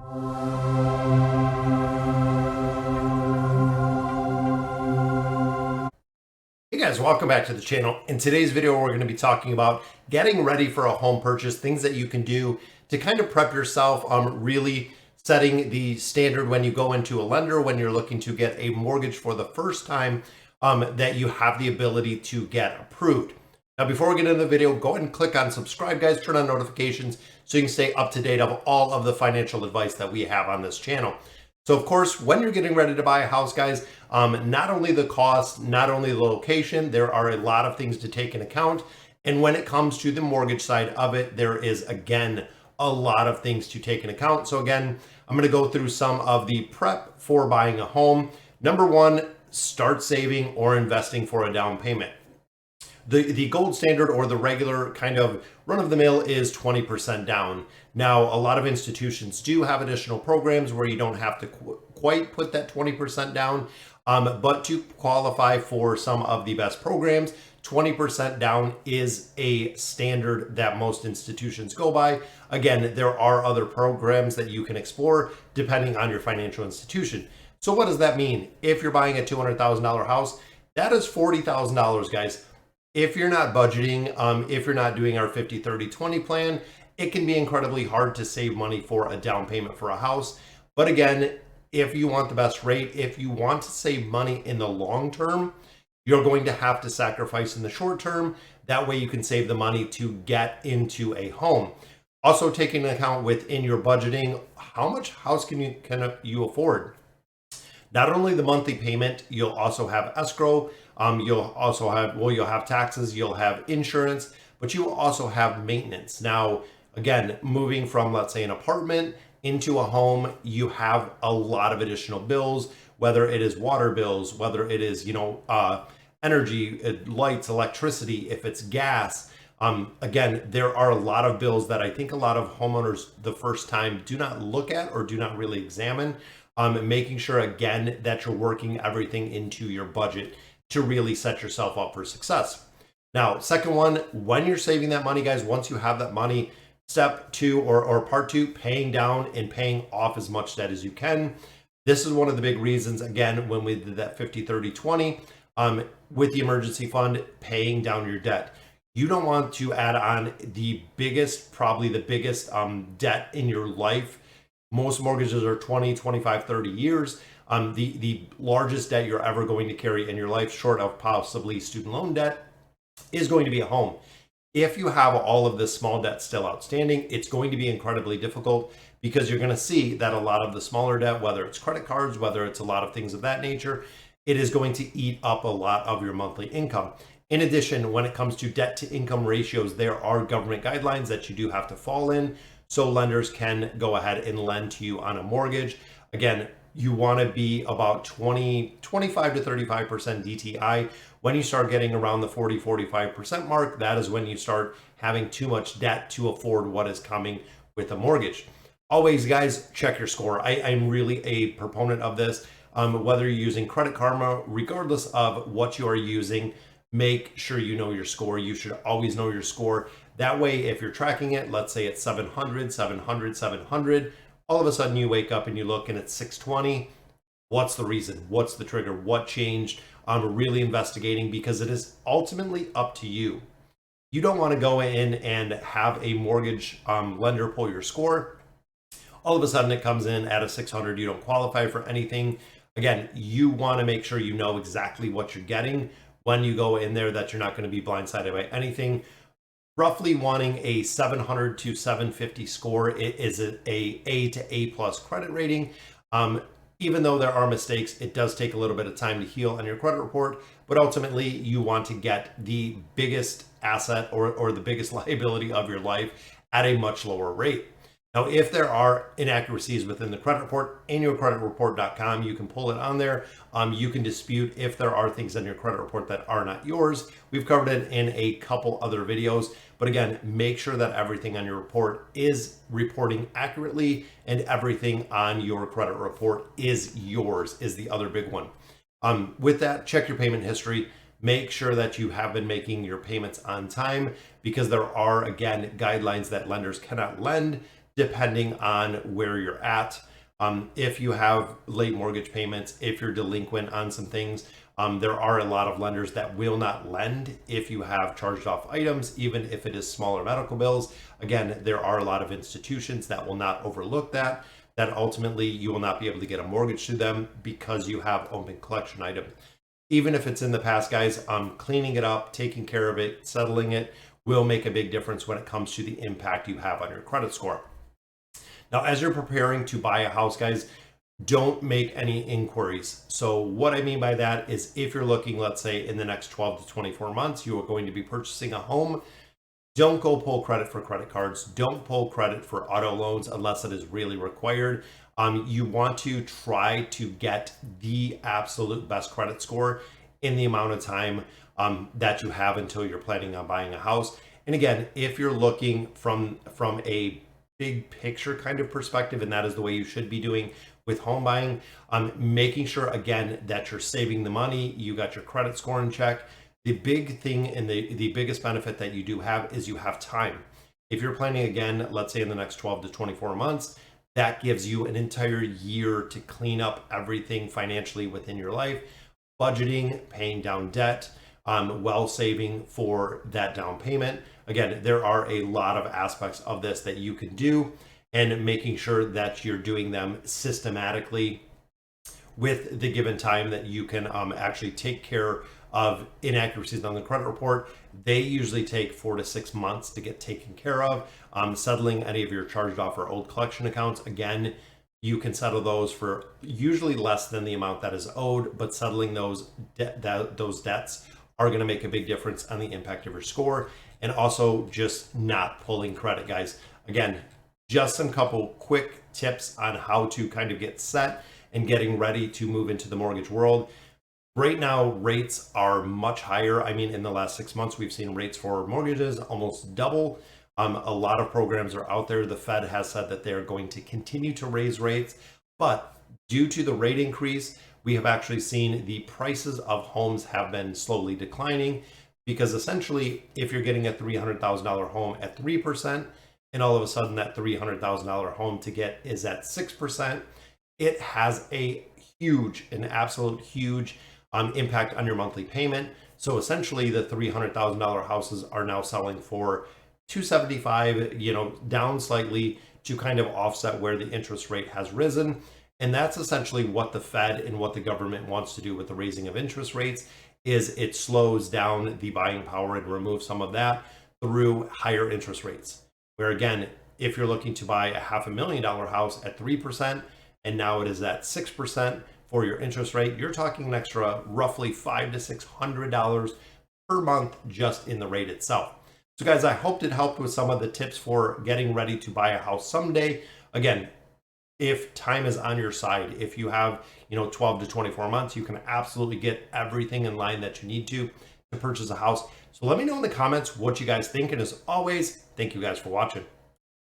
Hey guys, welcome back to the channel. In today's video, we're going to be talking about getting ready for a home purchase, things that you can do to kind of prep yourself, really setting the standard when you go into a lender, when you're looking to get a mortgage for the first time, that you have the ability to get approved. Now, before we get into the video, go ahead and click on subscribe, guys, turn on notifications so you can stay up to date of all of the financial advice that we have on this channel. So of course, when you're getting ready to buy a house, guys, not only the cost, not only the location, there are a lot of things to take into account. And when it comes to the mortgage side of it, there is, again, a lot of things to take into account. So again, I'm going to go through some of the prep for buying a home. Number one, start saving or investing for a down payment. The gold standard or the regular kind of run-of-the-mill is 20% down. Now, a lot of institutions do have additional programs where you don't have to quite put that 20% down, but to qualify for some of the best programs, 20% down is a standard that most institutions go by. Again, there are other programs that you can explore depending on your financial institution. So what does that mean? If you're buying a $200,000 house, that is $40,000, guys. If you're not budgeting, if you're not doing our 50-30-20 plan, it can be incredibly hard to save money for a down payment for a house. But again, if you want the best rate, if you want to save money in the long term, you're going to have to sacrifice in the short term. That way you can save the money to get into a home. Also taking into account within your budgeting, how much house can you afford? Not only the monthly payment, you'll also have escrow. You'll also have, you'll have taxes, you'll have insurance, but you will also have maintenance. Now, again, moving from, let's say, an apartment into a home, you have a lot of additional bills, whether it is water bills, whether it is, energy, lights, electricity, if it's gas. Again, there are a lot of bills that I think a lot of homeowners the first time do not look at or do not really examine. Making sure, again, that you're working everything into your budget to really set yourself up for success. Now, second one, when you're saving that money, guys, once you have that money, step two or part two, paying down and paying off as much debt as you can. This is one of the big reasons, again, when we did that 50-30-20 with the emergency fund, paying down your debt. You don't want to add on the biggest, probably the biggest debt in your life. Most mortgages are 20, 25, 30 years. The largest debt you're ever going to carry in your life, short of possibly student loan debt, is going to be a home. If you have all of this small debt still outstanding, it's going to be incredibly difficult because you're going to see that a lot of the smaller debt, whether it's credit cards, whether it's a lot of things of that nature, it is going to eat up a lot of your monthly income. In addition, when it comes to debt to income ratios, there are government guidelines that you do have to fall in, so lenders can go ahead and lend to you on a mortgage. Again, you want to be about 25 to 35% DTI. When you start getting around the 40-45% mark, that is when you start having too much debt to afford what is coming with a mortgage. Always, guys, check your score. I'm really a proponent of this. Whether you're using Credit Karma, regardless of what you are using, make sure you know your score. You should always know your score. That way, if you're tracking it, let's say it's 700, 700, 700, all of a sudden you wake up and you look and it's 620. What's the reason? What's the trigger? What changed? I'm really investigating because it is ultimately up to you. You don't want to go in and have a mortgage lender pull your score. All of a sudden it comes in at a 600. You don't qualify for anything. Again, you want to make sure you know exactly what you're getting when you go in there, that you're not going to be blindsided by anything. Roughly wanting a 700 to 750 score. It is a A to A plus credit rating. Even though there are mistakes, it does take a little bit of time to heal on your credit report, but ultimately you want to get the biggest asset or the biggest liability of your life at a much lower rate. Now, if there are inaccuracies within the credit report, annualcreditreport.com, you can pull it on there. You can dispute if there are things on your credit report that are not yours. We've covered it in a couple other videos, but again, make sure that everything on your report is reporting accurately and everything on your credit report is yours, is the other big one. With that, check your payment history. Make sure that you have been making your payments on time, because there are, again, guidelines that lenders cannot lend depending on where you're at. If you have late mortgage payments, if you're delinquent on some things, there are a lot of lenders that will not lend if you have charged off items, even if it is smaller medical bills. Again, there are a lot of institutions that will not overlook that ultimately you will not be able to get a mortgage to them because you have open collection items. Even if it's in the past, guys, cleaning it up, taking care of it, settling it will make a big difference when it comes to the impact you have on your credit score. Now, as you're preparing to buy a house, guys, don't make any inquiries. So what I mean by that is if you're looking, let's say in the next 12 to 24 months, you are going to be purchasing a home, don't go pull credit for credit cards. Don't pull credit for auto loans unless it is really required. You want to try to get the absolute best credit score in the amount of time that you have until you're planning on buying a house. And again, if you're looking from a big picture kind of perspective, and that is the way you should be doing with home buying, making sure again that you're saving the money, you got your credit score in check. The big thing and the biggest benefit that you do have is you have time. If you're planning again, let's say in the next 12 to 24 months, that gives you an entire year to clean up everything financially within your life, budgeting, paying down debt, while saving for that down payment. Again, there are a lot of aspects of this that you can do, and making sure that you're doing them systematically with the given time that you can actually take care of inaccuracies on the credit report. They usually take 4 to 6 months to get taken care of. Settling any of your charged off or old collection accounts, again, you can settle those for usually less than the amount that is owed, but settling those debts are going to make a big difference on the impact of your score. And also just not pulling credit, guys. Again, just some couple quick tips on how to kind of get set and getting ready to move into the mortgage world. Right now, rates are much higher. I mean, in the last 6 months, we've seen rates for mortgages almost double. A lot of programs are out there. The Fed has said that they're going to continue to raise rates, but due to the rate increase, we have actually seen the prices of homes have been slowly declining, because essentially, if you're getting a $300,000 home at 3%, and all of a sudden that $300,000 home to get is at 6%, it has a an absolute huge impact on your monthly payment. So essentially the $300,000 houses are now selling for $275,000, down slightly to kind of offset where the interest rate has risen. And that's essentially what the Fed and what the government wants to do with the raising of interest rates, is it slows down the buying power and removes some of that through higher interest rates. Where again, if you're looking to buy a $500,000 house at 3%, and now it is at 6% for your interest rate, you're talking an extra roughly $500 to $600 per month just in the rate itself. So guys, I hope it helped with some of the tips for getting ready to buy a house someday. Again, if time is on your side, if you have 12 to 24 months, you can absolutely get everything in line that you need to purchase a house. So let me know in the comments what you guys think, and as always, thank you guys for watching.